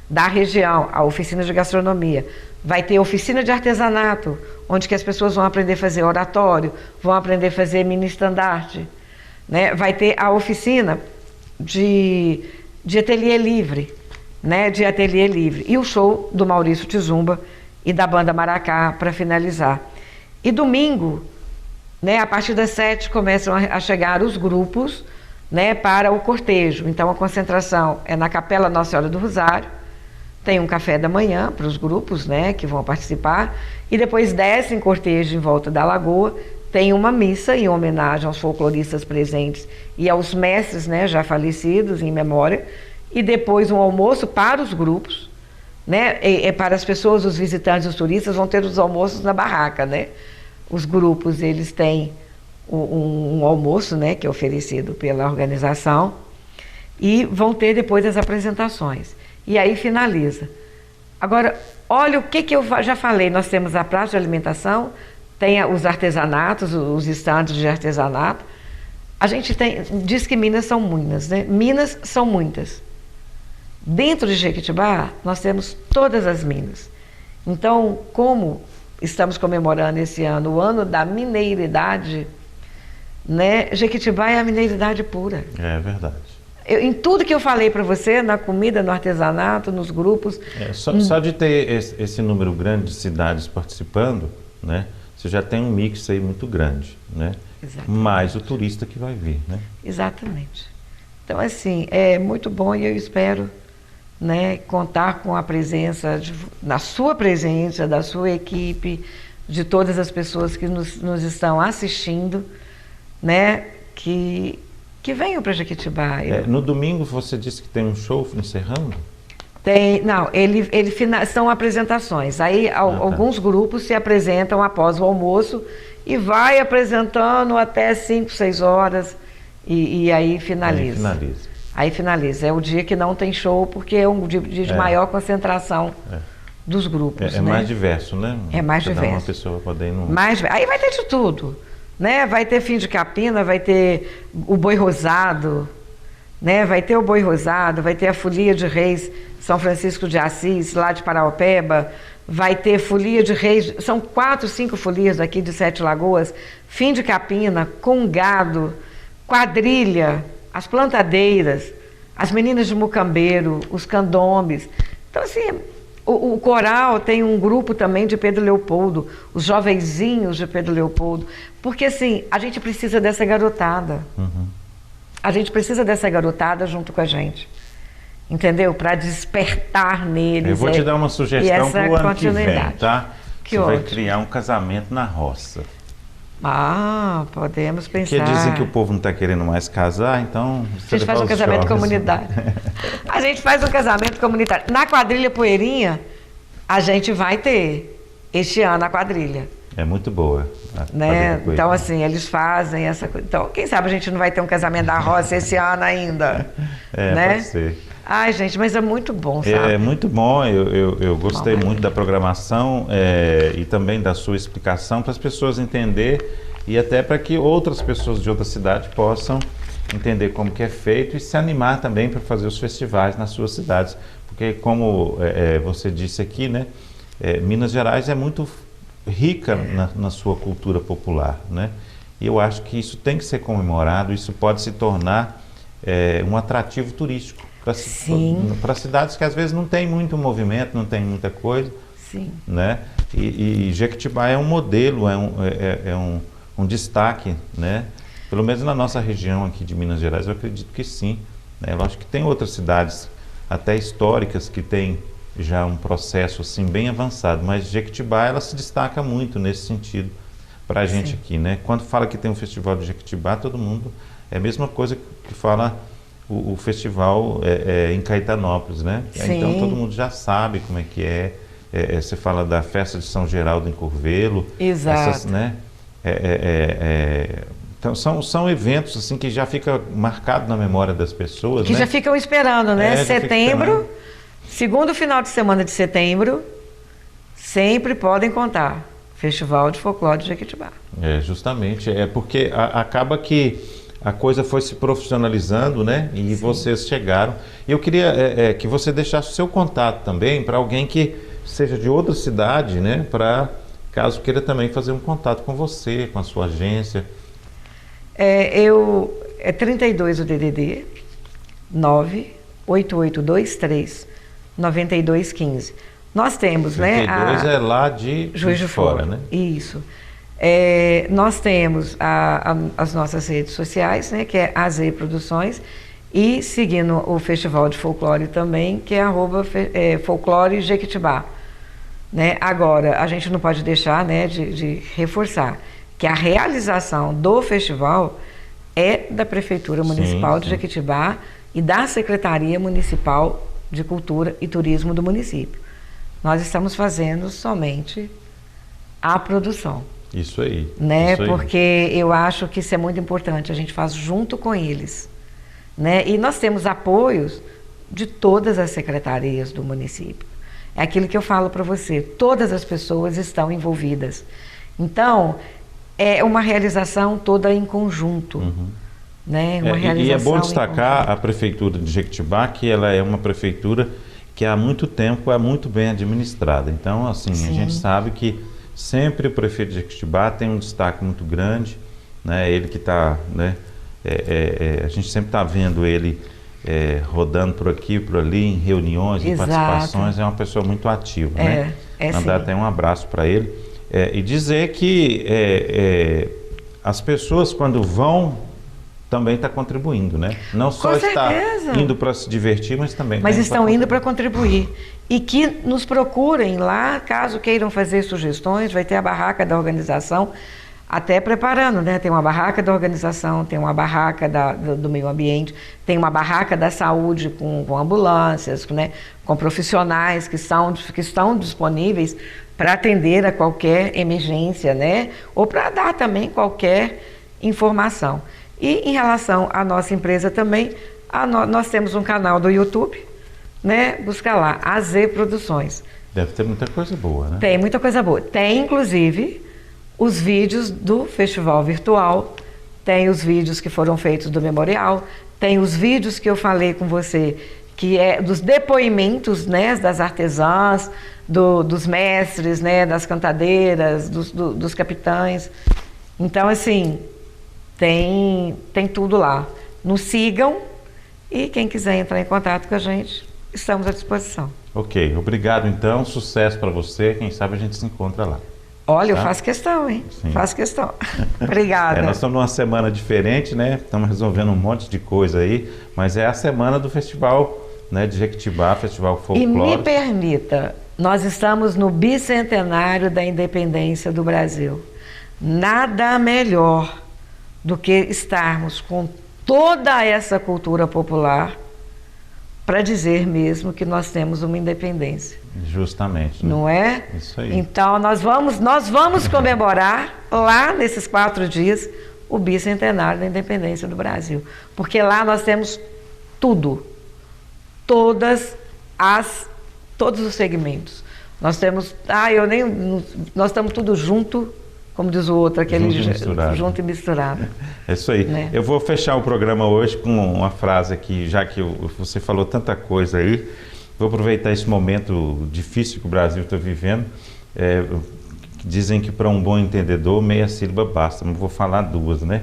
da região, a oficina de gastronomia. Vai ter oficina de artesanato, onde que as pessoas vão aprender a fazer oratório, vão aprender a fazer mini-estandarte, né? Vai ter a oficina de ateliê livre, né? De ateliê livre. E o show do Maurício Tizumba e da Banda Maracá para finalizar. E domingo, né, a partir das 7 começam a chegar os grupos, né, para o cortejo. Então a concentração é na Capela Nossa Senhora do Rosário, tem um café da manhã para os grupos, né, que vão participar, e depois desce em cortejo em volta da lagoa, tem uma missa em homenagem aos folcloristas presentes e aos mestres, né, já falecidos em memória, e depois um almoço para os grupos, né, para as pessoas, os visitantes, os turistas vão ter os almoços na barraca, né? Os grupos, eles têm um almoço, né, que é oferecido pela organização, e vão ter depois as apresentações. E aí finaliza. Agora, olha o que eu já falei, nós temos a praça de alimentação, tem os artesanatos, os estandes de artesanato. A gente diz que Minas são muitas, né? Minas são muitas. Dentro de Jequitibá, nós temos todas as minas. Então, como estamos comemorando esse ano o ano da mineiridade, né? Jequitibá é a mineiridade pura. É verdade. Em tudo que eu falei para você, na comida, no artesanato, nos grupos... Só de ter esse número grande de cidades participando, né? Você já tem um mix aí muito grande, né? Exatamente. Mais o turista que vai vir, né? Exatamente. Então, assim, é muito bom e eu espero, né, contar com a presença, na sua presença, da sua equipe, de todas as pessoas que nos estão assistindo, né, que venham para Jequitibá. No domingo você disse que tem um show encerrando? Não, são apresentações. Aí alguns grupos se apresentam após o almoço e vai apresentando até 5, 6 horas e aí finaliza. Aí finaliza. É o dia que não tem show, porque é um dia de maior concentração dos grupos. É, né? Mais diverso, né? É mais Cada diverso. Uma pessoa pode ir no... Aí vai ter de tudo, né? Vai ter fim de capina, vai ter o boi rosado, né? Vai ter o boi rosado, vai ter a folia de reis São Francisco de Assis, lá de Paraopeba, vai ter folia de reis, são 4, 5 folias aqui de Sete Lagoas, fim de capina, com gado, quadrilha, as plantadeiras, as meninas de Mucambeiro, os candombes. Então, assim, o coral tem um grupo também de Pedro Leopoldo, os jovenzinhos de Pedro Leopoldo, porque, assim, a gente precisa dessa garotada. Uhum. A gente precisa dessa garotada junto com a gente. Entendeu? Para despertar neles. Eu vou te dar uma sugestão para o ano que vem, tá? Você vai criar um casamento na roça. Podemos pensar. Porque dizem que o povo não está querendo mais casar, então... A gente faz um casamento comunitário. A gente faz um casamento comunitário. Na quadrilha Poeirinha, a gente vai ter este ano a quadrilha. É muito boa. Né? Então, assim, eles fazem essa coisa. Então, quem sabe a gente não vai ter um casamento da roça esse ano ainda. Né? Pode ser. Ai, gente, mas é muito bom, sabe? É muito bom, eu gostei muito da programação e também da sua explicação para as pessoas entenderem e até para que outras pessoas de outra cidade possam entender como que é feito e se animar também para fazer os festivais nas suas cidades. Porque como você disse aqui, né, Minas Gerais é muito rica na sua cultura popular, né? E eu acho que isso tem que ser comemorado, isso pode se tornar um atrativo turístico. Para cidades que às vezes não tem muito movimento, não tem muita coisa. Sim. Né? E Jequitibá é um modelo, um destaque, né? Pelo menos na nossa região aqui de Minas Gerais, eu acredito que sim. Né? Eu acho que tem outras cidades, até históricas, que têm já um processo assim, bem avançado, mas Jequitibá ela se destaca muito nesse sentido para a gente aqui. Né? Quando fala que tem um festival de Jequitibá, todo mundo... É a mesma coisa que fala... O festival em Caetanópolis, né? Sim. Então todo mundo já sabe como é que é. Você fala da festa de São Geraldo em Curvelo. Exato. Né? Então são eventos assim que já fica marcado na memória das pessoas. Que já ficam esperando, né? Setembro, segundo final de semana de setembro, sempre podem contar. Festival de Folclore de Jequitibá. Justamente. Porque acaba que a coisa foi se profissionalizando, né? E vocês chegaram. E eu queria que você deixasse o seu contato também para alguém que seja de outra cidade, né? Para caso queira também fazer um contato com você, com a sua agência. 32 o DDD 98823 9215. Nós temos, 32 é lá de Juiz de Fora, né? Isso. Nós temos as nossas redes sociais, né, que é AZ Produções, e seguindo o Festival de Folclore também, que é @Folclore Jequitibá. Né? Agora, a gente não pode deixar, né, de reforçar que a realização do festival é da Prefeitura Municipal de sim. Jequitibá e da Secretaria Municipal de Cultura e Turismo do município. Nós estamos fazendo somente a produção. Isso aí. Né? Isso aí. Porque eu acho que isso é muito importante, a gente faz junto com eles. Né? E nós temos apoios de todas as secretarias do município. É aquilo que eu falo para você, todas as pessoas estão envolvidas. Então, é uma realização toda em conjunto. Né? Uma E é bom realização destacar a Prefeitura de Jequitibá, que ela é uma prefeitura que há muito tempo é muito bem administrada. Então, assim, Sim. a gente sabe que sempre o prefeito de Jequitibá tem um destaque muito grande, né? Ele que está, né? A gente sempre está vendo ele rodando por aqui, por ali, em reuniões, em Exato. participações, é uma pessoa muito ativa, né? Mandar sim. até um abraço para ele e dizer que as pessoas quando vão também está contribuindo, né? Não só Com está certeza. indo para se divertir, mas também... Mas estão indo para contribuir. E que nos procurem lá, caso queiram fazer sugestões, vai ter a barraca da organização, até preparando, né? Tem uma barraca da organização, tem uma barraca do meio ambiente, tem uma barraca da saúde com ambulâncias, né? Com profissionais que estão disponíveis para atender a qualquer emergência, né? Ou para dar também qualquer informação. E em relação à nossa empresa também, nós temos um canal do YouTube, né? Busca lá, AZ Produções. Deve ter muita coisa boa, né? Tem muita coisa boa. Tem, inclusive, os vídeos do festival virtual, tem os vídeos que foram feitos do memorial, tem os vídeos que eu falei com você, que é dos depoimentos, né? Das artesãs, dos mestres, né? Das cantadeiras, dos capitães. Então, assim... Tem tudo lá. Nos sigam e quem quiser entrar em contato com a gente, estamos à disposição. Ok, obrigado então, sucesso para você, quem sabe a gente se encontra lá. Olha, tá? Eu faço questão, hein? Sim. Faço questão. Obrigada. Nós estamos numa semana diferente, né? Estamos resolvendo um monte de coisa aí, mas é a semana do festival, né, de Jequitibá, Festival Folclore. E me permita, nós estamos no bicentenário da independência do Brasil. Nada melhor do que estarmos com toda essa cultura popular para dizer mesmo que nós temos uma independência. Justamente. Né? Não é? Isso aí. Então, nós vamos comemorar lá nesses 4 dias o bicentenário da independência do Brasil. Porque lá nós temos tudo, todos os segmentos. Nós temos, nós estamos tudo junto, como diz o outro, aquele junto e misturado. É isso aí. Né? Eu vou fechar o programa hoje com uma frase aqui, já que você falou tanta coisa aí, vou aproveitar esse momento difícil que o Brasil está vivendo. Dizem que para um bom entendedor, meia sílaba basta, mas vou falar 2, né?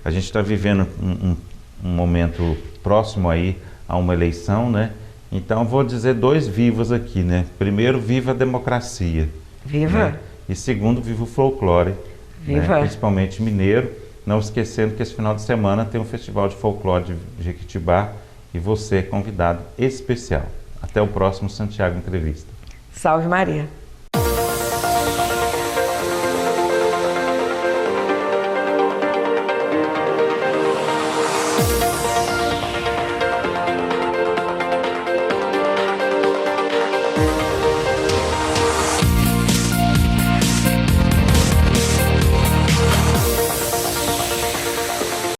A gente está vivendo um momento próximo aí a uma eleição, né? Então vou dizer 2 vivas aqui, né? Primeiro, viva a democracia. Viva! Né? E segundo, viva o folclore, Viva! Né? Principalmente mineiro, não esquecendo que esse final de semana tem um festival de folclore de Jequitibá e você é convidado especial. Até o próximo Santiago Entrevista. Salve Maria!